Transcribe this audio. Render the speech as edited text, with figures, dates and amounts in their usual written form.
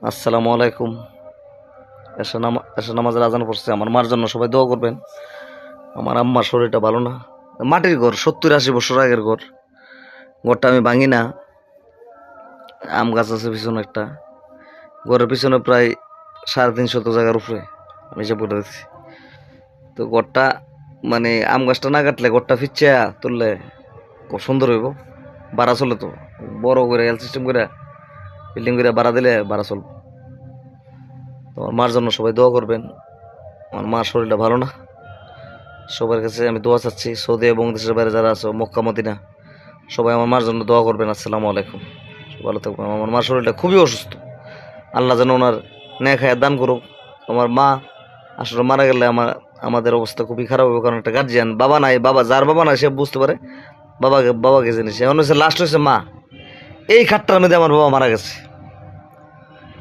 আসসালামু আলাইকুম। এসা নামাজের আজান পড়ছে। আমার মার জন্য সবাই দোয়া করবেন। আমার আম্মার শরীরটা ভালো না। মাটির ঘর, 70-80 বছর আগের ঘর। ঘরটা আমি ভাঙি না। আম গাছ আছে পিছনে একটা। ঘরের পিছনে প্রায় 350 জায়গার উপরে আমি হিসাব করে দেখছি। তো ঘরটা মানে আম গাছটা না কাটলে ঘরটা ফিচ্ছা তুললে খুব সুন্দর হইব। বাড়া চলে তো, বড় করে এল সিস্টেম করে বিল্ডিং করে বাড়া দিলে বাড়া চলবে। তো আমার মার জন্য সবাই দোয়া করবেন। আমার মার শরীরটা ভালো না। সবার কাছে আমি দোয়া চাচ্ছি, সৌদি এবং দেশের বাইরে যারা আছো, মক্কা মদিনা, সবাই আমার মার জন্য দোয়া করবেন। আসসালামু আলাইকুম। ভালো থাকবেন। আমার মার শরীরটা খুবই অসুস্থ। আল্লাহ যেন ওনার ন্যায় খায় দান করুক। আমার মা আসলে মারা গেলে আমাদের অবস্থা খুবই খারাপ হবে, কারণ একটা গার্জিয়ান, বাবা নাই, বাবা যার বাবা নাই সে বুঝতে পারে বাবাকে বাবাকে জিনিস। এখন হচ্ছে লাস্ট হচ্ছে মা। এই খাটটার মধ্যে আমার বাবা মারা গেছে।